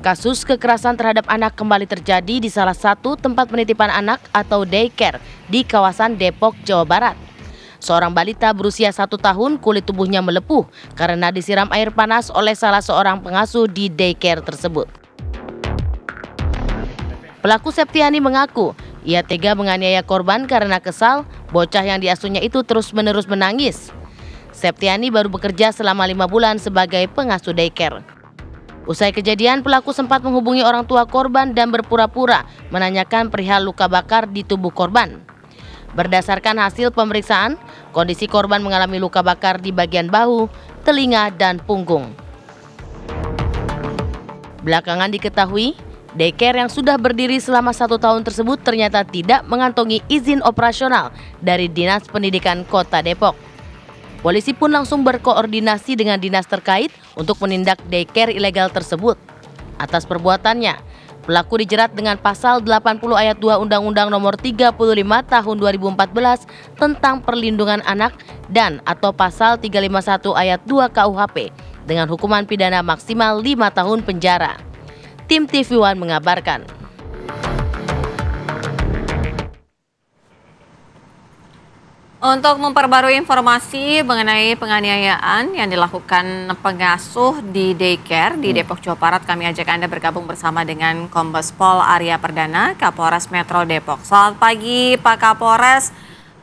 Kasus kekerasan terhadap anak kembali terjadi di salah satu tempat penitipan anak atau daycare di kawasan Depok, Jawa Barat. Seorang balita berusia 1 tahun kulit tubuhnya melepuh karena disiram air panas oleh salah seorang pengasuh di daycare tersebut. Pelaku Septiani mengaku ia tega menganiaya korban karena kesal bocah yang diasuhnya itu terus-menerus menangis. Septiani baru bekerja selama 5 bulan sebagai pengasuh daycare. Usai kejadian, pelaku sempat menghubungi orang tua korban dan berpura-pura menanyakan perihal luka bakar di tubuh korban. Berdasarkan hasil pemeriksaan, kondisi korban mengalami luka bakar di bagian bahu, telinga, dan punggung. Belakangan diketahui, daycare yang sudah berdiri selama 1 tahun tersebut ternyata tidak mengantongi izin operasional dari Dinas Pendidikan Kota Depok. Polisi pun langsung berkoordinasi dengan dinas terkait untuk menindak daycare ilegal tersebut. Atas perbuatannya, pelaku dijerat dengan pasal 80 ayat 2 Undang-Undang Nomor 35 Tahun 2014 tentang Perlindungan Anak dan atau pasal 351 ayat 2 KUHP dengan hukuman pidana maksimal 5 tahun penjara. Tim TV One mengabarkan. Untuk memperbarui informasi mengenai penganiayaan yang dilakukan pengasuh di daycare di Depok, Jawa Barat, kami ajak Anda bergabung bersama dengan Kombes Pol Arya Perdana, Kapolres Metro Depok. Selamat pagi Pak Kapolres,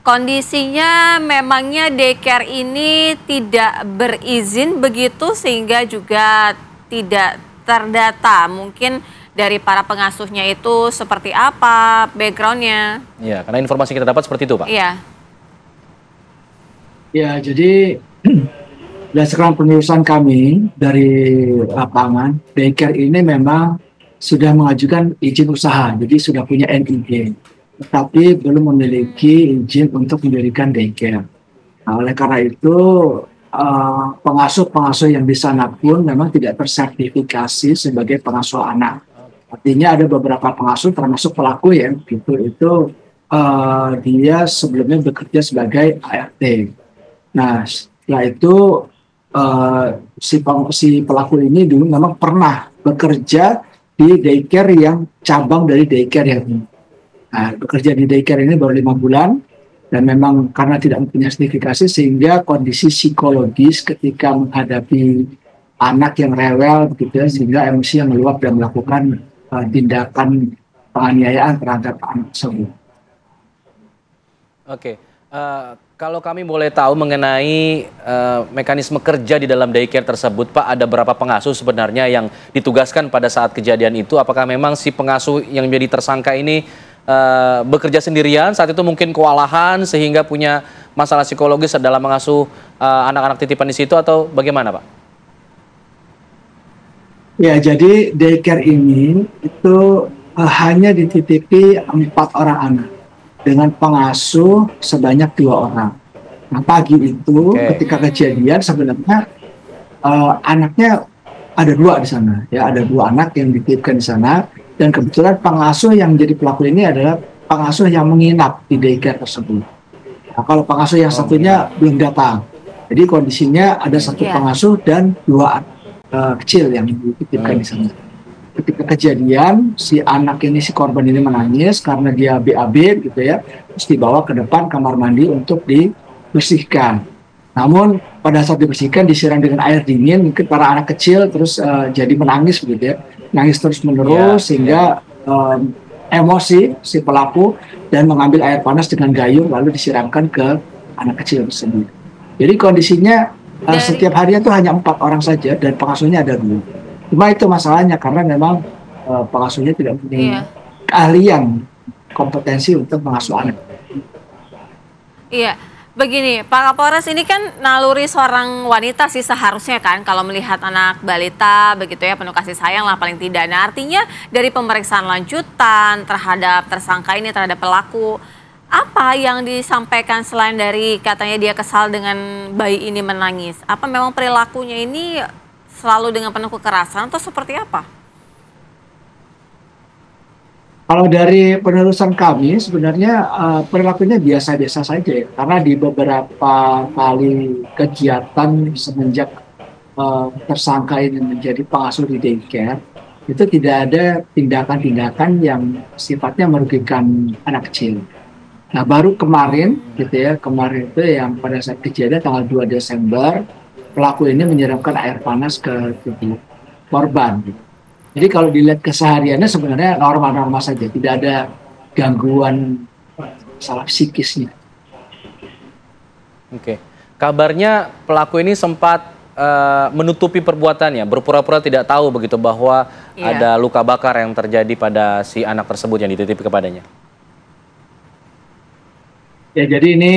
kondisinya memangnya daycare ini tidak berizin begitu sehingga juga tidak terdata. Mungkin dari para pengasuhnya itu seperti apa backgroundnya? Ya, karena informasi kita dapat seperti itu Pak. Iya. Ya, jadi berdasarkan penelusuran kami dari lapangan, daycare ini memang sudah mengajukan izin usaha, jadi sudah punya NIB, tetapi belum memiliki izin untuk mendirikan daycare. Nah, oleh karena itu, pengasuh-pengasuh yang di sana pun memang tidak tersertifikasi sebagai pengasuh anak. Artinya ada beberapa pengasuh termasuk pelaku ya, dia sebelumnya bekerja sebagai ART. Nah, setelah itu si pelaku ini dulu memang pernah bekerja di daycare yang cabang dari daycare yang ini. Nah, bekerja di daycare ini baru 5 bulan dan memang karena tidak mempunyai sertifikasi sehingga kondisi psikologis ketika menghadapi anak yang rewel begitu ya, sehingga emosi yang meluap dan melakukan tindakan penganiayaan terhadap anak tersebut. Oke. Kalau kami boleh tahu mengenai mekanisme kerja di dalam daycare tersebut, Pak, ada berapa pengasuh sebenarnya yang ditugaskan pada saat kejadian itu? Apakah memang si pengasuh yang menjadi tersangka ini bekerja sendirian, saat itu mungkin kewalahan sehingga punya masalah psikologis dalam mengasuh anak-anak titipan di situ atau bagaimana, Pak? Ya, jadi daycare ini itu hanya dititipi 4 orang anak dengan pengasuh sebanyak 2 orang. Nah, pagi itu ketika kejadian sebenarnya anaknya ada 2 di sana, ya ada 2 anak yang dititipkan di sana dan kebetulan pengasuh yang menjadi pelaku ini adalah pengasuh yang menginap di daycare tersebut. Nah, kalau pengasuh yang satunya belum datang, jadi kondisinya ada 1 pengasuh dan 2 anak kecil yang dititipkan di sana. Ketika kejadian, si korban ini menangis karena dia BAB gitu ya, terus dibawa ke depan kamar mandi untuk dibersihkan. Namun pada saat dibersihkan disiram dengan air dingin, mungkin para anak kecil terus jadi menangis begitu ya, nangis terus menerus sehingga emosi si pelaku dan mengambil air panas dengan gayung lalu disiramkan ke anak kecil tersebut. Jadi kondisinya setiap harinya itu hanya 4 orang saja dan pengasuhnya ada 2. Cuma itu masalahnya karena memang pengasuhnya tidak punya keahlian, kompetensi untuk mengasuh anak. Iya, begini Pak Kapolres, ini kan naluri seorang wanita sih seharusnya kan kalau melihat anak balita begitu ya, penuh kasih sayang lah paling tidak. Nah, artinya dari pemeriksaan lanjutan terhadap tersangka ini, terhadap pelaku, apa yang disampaikan selain dari katanya dia kesal dengan bayi ini menangis? Apa memang perilakunya ini selalu dengan penuh kekerasan atau seperti apa? Kalau dari penelusuran kami sebenarnya perilakunya biasa-biasa saja ya. Karena di beberapa kali kegiatan semenjak tersangka ini menjadi pengasuh di daycare, itu tidak ada tindakan-tindakan yang sifatnya merugikan anak kecil. Nah, baru kemarin gitu ya, kemarin itu yang pada saat kejadian tanggal 2 Desember, pelaku ini menyiramkan air panas ke tubuh korban. Gitu. Jadi kalau dilihat kesehariannya sebenarnya normal-normal saja, tidak ada gangguan salah psikisnya. Oke. Kabarnya pelaku ini sempat menutupi perbuatannya, berpura-pura tidak tahu begitu bahwa ada luka bakar yang terjadi pada si anak tersebut yang dititipi kepadanya. Ya, jadi ini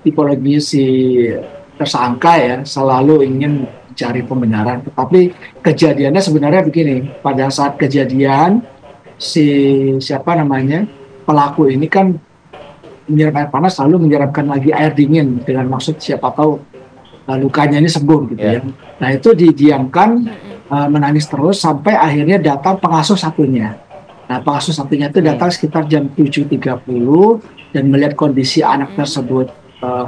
tipologi si tersangka ya selalu ingin mencari pembenaran. Tetapi kejadiannya sebenarnya begini, pada saat kejadian pelaku ini kan menyiram air panas lalu menyiramkan lagi air dingin dengan maksud siapa tahu lukanya ini sembuh gitu ya. Nah itu didiamkan menangis terus sampai akhirnya datang pengasuh satunya. Nah, pengasuh satunya itu datang sekitar jam 7.30 dan melihat kondisi anak tersebut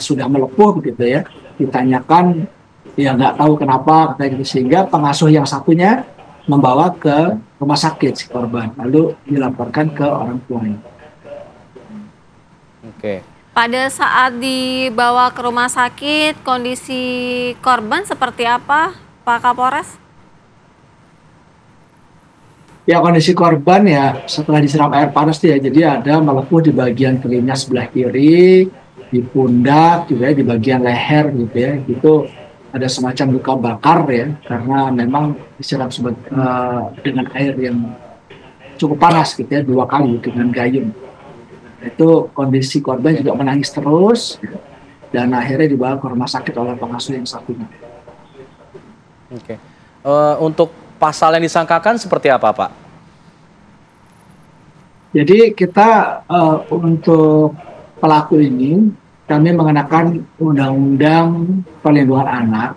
sudah melepuh begitu ya. Ditanyakan, ya nggak tahu kenapa, kayak gitu. Sehingga pengasuh yang satunya membawa ke rumah sakit si korban, lalu dilaporkan ke orang tuanya. Oke. Pada saat dibawa ke rumah sakit, kondisi korban seperti apa, Pak Kapolres? Ya, kondisi korban ya setelah disiram air panas ya, jadi ada melepuh di bagian telinga sebelah kiri, di pundak juga ya, di bagian leher gitu ya, itu ada semacam luka bakar ya, karena memang disiram dengan air yang cukup panas gitu ya, 2 kali dengan gayung. Itu kondisi korban juga menangis terus ya, dan akhirnya dibawa ke rumah sakit oleh pengasuh yang satunya. Oke. Untuk pasal yang disangkakan seperti apa, Pak? Jadi kita untuk pelaku ini kami mengenakan Undang-Undang Perlindungan Anak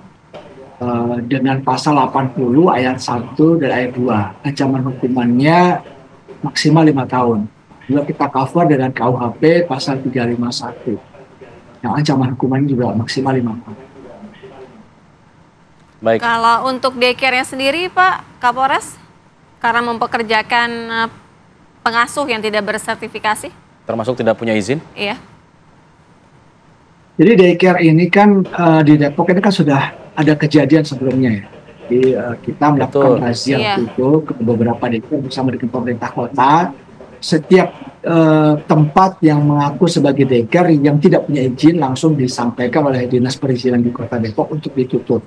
dengan pasal 80 ayat 1 dan ayat 2. Ancaman hukumannya maksimal 5 tahun. Juga kita cover dengan KUHP pasal 351. Yang ancaman hukumannya juga maksimal 5 tahun. Baik. Kalau untuk daycare-nya sendiri, Pak Kapolres, karena mempekerjakan pengasuh yang tidak bersertifikasi? Termasuk tidak punya izin? Iya. Jadi daycare ini kan di Depok ini kan sudah ada kejadian sebelumnya ya. Jadi kita melakukan razia itu ke beberapa daycare bersama dengan pemerintah kota. Setiap tempat yang mengaku sebagai daycare yang tidak punya izin langsung disampaikan oleh Dinas Perizinan di Kota Depok untuk ditutup.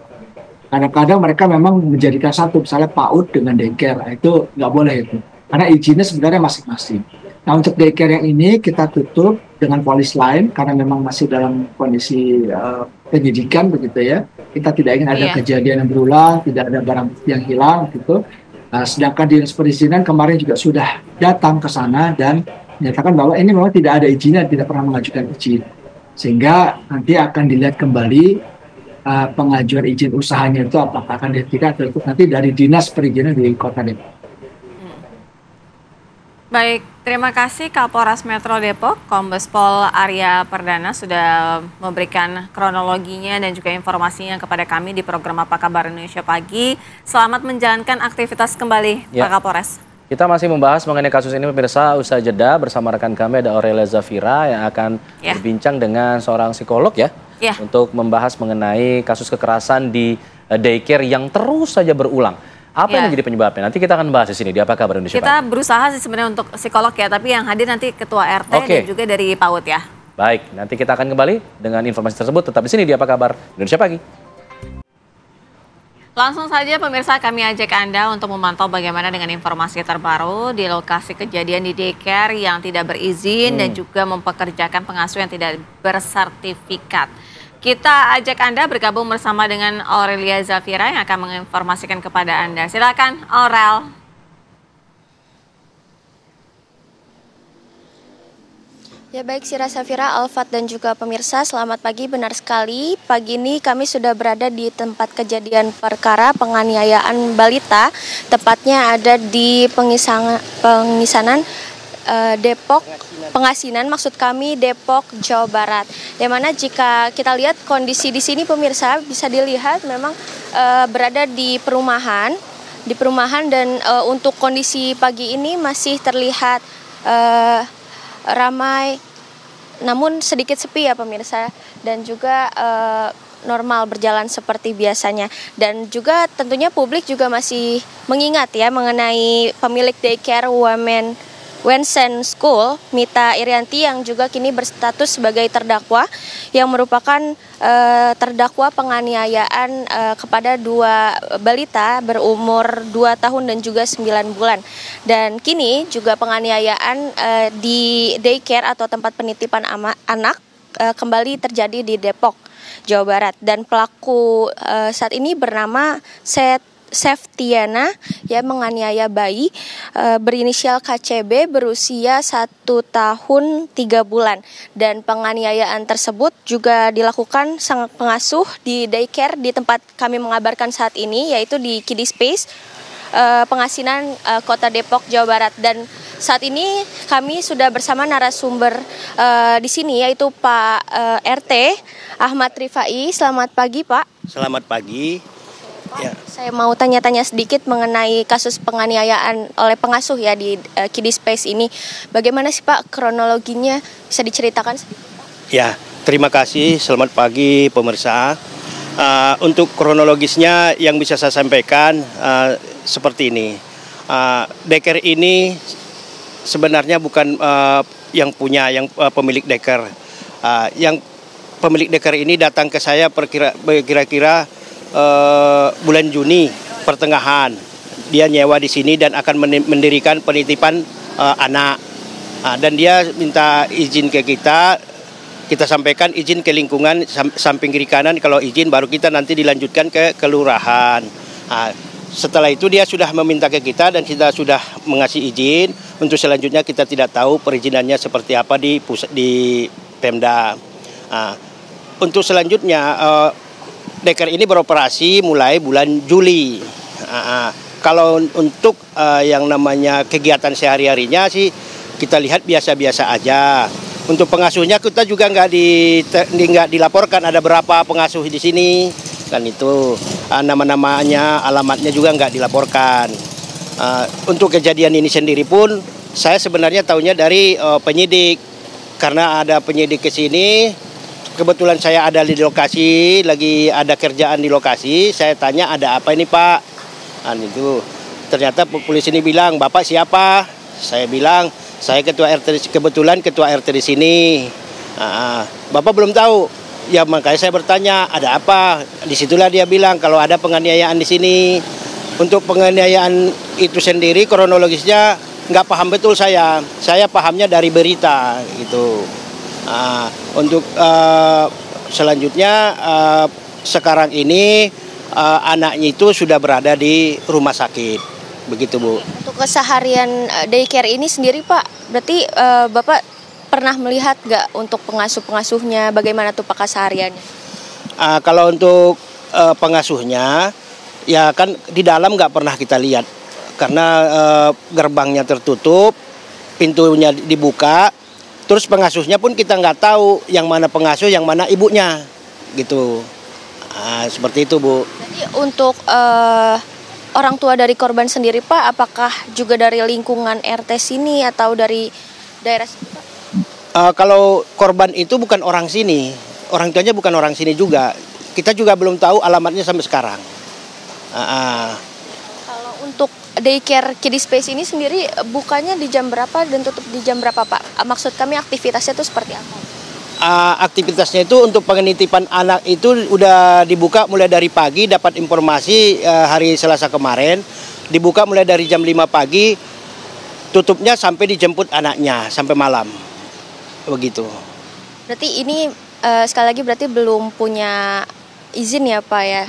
Kadang-kadang mereka memang menjadikan satu, misalnya PAUD dengan daycare, itu nggak boleh itu. Karena izinnya sebenarnya masing-masing. Nah, untuk daycare yang ini kita tutup dengan polis lain karena memang masih dalam kondisi penyidikan begitu ya. Kita tidak ingin ada kejadian yang berulang, tidak ada barang bukti yang hilang gitu. Sedangkan Dinas Perizinan kemarin juga sudah datang ke sana dan menyatakan bahwa ini memang tidak ada izinnya, tidak pernah mengajukan izin. Sehingga nanti akan dilihat kembali pengajuan izin usahanya itu apakah akan dihentikan atau nanti dari Dinas Perizinan di Kota Depok. Baik, terima kasih Kapolres Metro Depok, Kombes Pol Arya Perdana sudah memberikan kronologinya dan juga informasinya kepada kami di program Apa Kabar Indonesia Pagi. Selamat menjalankan aktivitas kembali, Pak Kapolres. Kita masih membahas mengenai kasus ini pemirsa, usai jeda bersama rekan kami ada Aurelia Zafira yang akan berbincang dengan seorang psikolog untuk membahas mengenai kasus kekerasan di daycare yang terus saja berulang. Apa yang menjadi penyebabnya? Nanti kita akan bahas di sini di Apa Kabar Indonesia Pagi. Kita berusaha sih sebenarnya untuk psikolog ya, tapi yang hadir nanti Ketua RT dan juga dari PAUD ya. Baik, nanti kita akan kembali dengan informasi tersebut tetap di sini di Apa Kabar Indonesia Pagi. Langsung saja pemirsa kami ajak Anda untuk memantau bagaimana dengan informasi terbaru di lokasi kejadian di daycare yang tidak berizin dan juga mempekerjakan pengasuh yang tidak bersertifikat. Kita ajak Anda bergabung bersama dengan Aurelia Zafira yang akan menginformasikan kepada Anda. Silakan Aurel. Ya baik Sira Safira, Alfat dan juga pemirsa, selamat pagi. Benar sekali, pagi ini kami sudah berada di tempat kejadian perkara penganiayaan balita, tepatnya ada di Pengasinan maksud kami Depok, Jawa Barat. Yang mana jika kita lihat kondisi di sini pemirsa bisa dilihat memang berada di perumahan di perumahan dan untuk kondisi pagi ini masih terlihat ramai namun sedikit sepi ya pemirsa, dan juga normal berjalan seperti biasanya. Dan juga tentunya publik juga masih mengingat ya mengenai pemilik daycare Wensen School, Mita Irianti, yang juga kini berstatus sebagai terdakwa yang merupakan terdakwa penganiayaan kepada 2 balita berumur 2 tahun dan juga 9 bulan. Dan kini juga penganiayaan di daycare atau tempat penitipan anak kembali terjadi di Depok, Jawa Barat. Dan pelaku saat ini bernama Septiana yang menganiaya bayi berinisial KCB berusia 1 tahun 3 bulan. Dan penganiayaan tersebut juga dilakukan sang pengasuh di daycare di tempat kami mengabarkan saat ini, yaitu di Kiddie Space Pengasinan Kota Depok, Jawa Barat. Dan saat ini kami sudah bersama narasumber di sini, yaitu Pak RT Ahmad Rifai. Selamat pagi, Pak. Selamat pagi. Ya. Saya mau tanya-tanya sedikit mengenai kasus penganiayaan oleh pengasuh ya di Kiddie Space ini. Bagaimana sih Pak kronologinya? Bisa diceritakan sedikit? Ya, terima kasih. Selamat pagi pemirsa. Untuk kronologisnya yang bisa saya sampaikan seperti ini. Daycare ini sebenarnya bukan yang pemilik daycare. Yang pemilik daycare ini datang ke saya kira-kira bulan Juni pertengahan. Dia nyewa di sini dan akan mendirikan penitipan anak. Dan dia minta izin ke kita sampaikan izin ke lingkungan samping kiri kanan, kalau izin baru kita nanti dilanjutkan ke kelurahan. Setelah itu dia sudah meminta ke kita dan kita sudah mengasih izin. Untuk selanjutnya kita tidak tahu perizinannya seperti apa di Pemda. Untuk selanjutnya daycare ini beroperasi mulai bulan Juli. Kalau untuk yang namanya kegiatan sehari-harinya sih kita lihat biasa-biasa aja. Untuk pengasuhnya kita juga nggak dilaporkan ada berapa pengasuh di sini, kan itu nama-namanya, alamatnya juga nggak dilaporkan. Untuk kejadian ini sendiri pun saya sebenarnya tahunya dari penyidik, karena ada penyidik ke sini. Kebetulan saya ada di lokasi, lagi ada kerjaan di lokasi. Saya tanya, ada apa ini Pak? Itu ternyata polisi ini bilang, Bapak siapa? Saya bilang, saya ketua RT, kebetulan ketua RT di sini. Bapak belum tahu. Ya makanya saya bertanya, ada apa? Disitulah dia bilang kalau ada penganiayaan di sini. Untuk penganiayaan itu sendiri kronologisnya nggak paham betul saya. Saya pahamnya dari berita gitu. Untuk selanjutnya sekarang ini anaknya itu sudah berada di rumah sakit, begitu Bu. Untuk keseharian daycare ini sendiri Pak, berarti Bapak pernah melihat nggak untuk pengasuh-pengasuhnya, bagaimana tuh Pak kesehariannya? Kalau untuk pengasuhnya, ya kan di dalam nggak pernah kita lihat, karena gerbangnya tertutup, pintunya dibuka. Terus pengasuhnya pun kita nggak tahu yang mana pengasuh, yang mana ibunya, gitu. Seperti itu Bu. Jadi untuk orang tua dari korban sendiri Pak, apakah juga dari lingkungan RT sini atau dari daerah sini Pak? Kalau korban itu bukan orang sini, orang tuanya bukan orang sini juga. Kita juga belum tahu alamatnya sampai sekarang. Kalau untuk daycare Kiddie Space ini sendiri bukanya di jam berapa dan tutup di jam berapa Pak? Maksud kami aktivitasnya itu seperti apa? Aktivitasnya itu untuk penitipan anak itu udah dibuka mulai dari pagi, dapat informasi hari Selasa kemarin. Dibuka mulai dari jam 5 pagi, tutupnya sampai dijemput anaknya, sampai malam. Begitu. Berarti ini sekali lagi berarti belum punya izin ya Pak ya?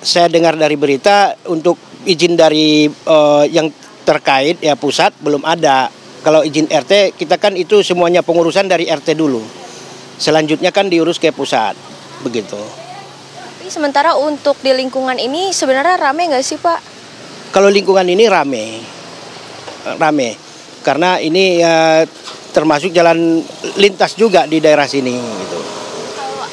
Saya dengar dari berita untuk izin dari yang terkait ya pusat belum ada. Kalau izin RT kita kan itu semuanya pengurusan dari RT dulu. Selanjutnya kan diurus ke pusat, begitu. Tapi sementara untuk di lingkungan ini sebenarnya rame nggak sih Pak? Kalau lingkungan ini rame, karena ini termasuk jalan lintas juga di daerah sini. Gitu.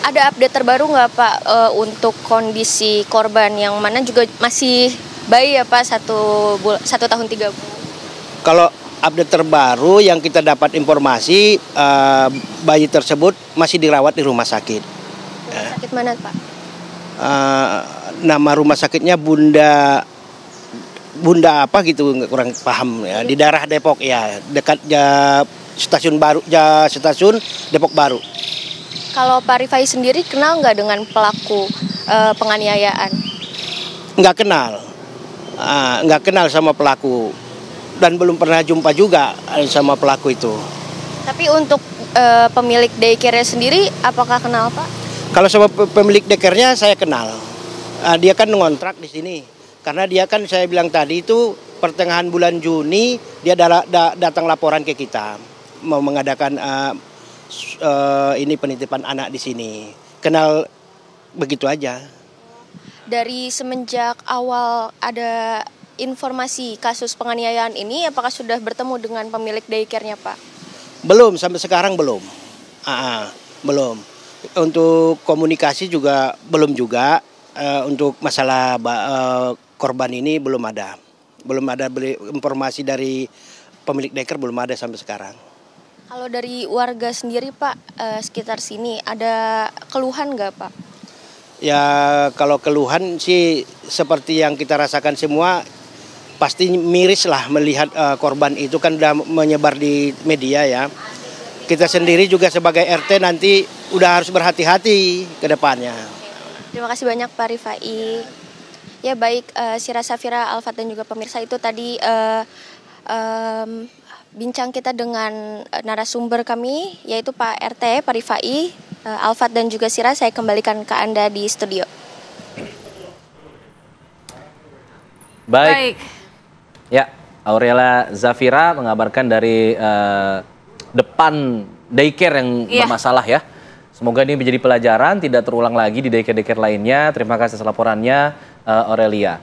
Ada update terbaru nggak Pak untuk kondisi korban yang mana juga masih bayi ya Pak, satu tahun 3 bulan. Kalau update terbaru yang kita dapat informasi, bayi tersebut masih dirawat di rumah sakit. Rumah sakit mana Pak? Nama rumah sakitnya Bunda apa gitu, kurang paham ya. Di daerah Depok ya, dekat stasiun Depok Baru. Kalau Pak Rifai sendiri kenal nggak dengan pelaku penganiayaan? Nggak kenal sama pelaku dan belum pernah jumpa juga sama pelaku itu. Tapi untuk pemilik daycare sendiri apakah kenal Pak? Kalau sama pemilik daycare-nya saya kenal. Dia kan ngontrak di sini. Karena dia kan saya bilang tadi itu pertengahan bulan Juni dia datang laporan ke kita mau mengadakan ini penitipan anak di sini. Kenal begitu aja. Dari semenjak awal ada informasi kasus penganiayaan ini, apakah sudah bertemu dengan pemilik daycare-nya Pak? Belum, sampai sekarang belum. Belum. Untuk komunikasi juga belum juga. Untuk masalah korban ini belum ada informasi dari pemilik daycare, belum ada sampai sekarang. Kalau dari warga sendiri Pak, sekitar sini ada keluhan nggak Pak? Ya kalau keluhan sih seperti yang kita rasakan semua, pasti miris lah melihat korban itu kan udah menyebar di media ya. Kita sendiri juga sebagai RT nanti udah harus berhati-hati ke depannya. Terima kasih banyak Pak Rifai. Ya baik, Sira Safira, Alfat dan juga pemirsa, itu tadi bincang kita dengan narasumber kami yaitu Pak RT, Pak Rifai, Alfat dan juga Sira. Saya kembalikan ke Anda di studio. Baik. Ya, Aurela Zafira mengabarkan dari depan daycare yang bermasalah ya. Semoga ini menjadi pelajaran, tidak terulang lagi di daycare-daycare lainnya. Terima kasih atas laporannya, Aurelia.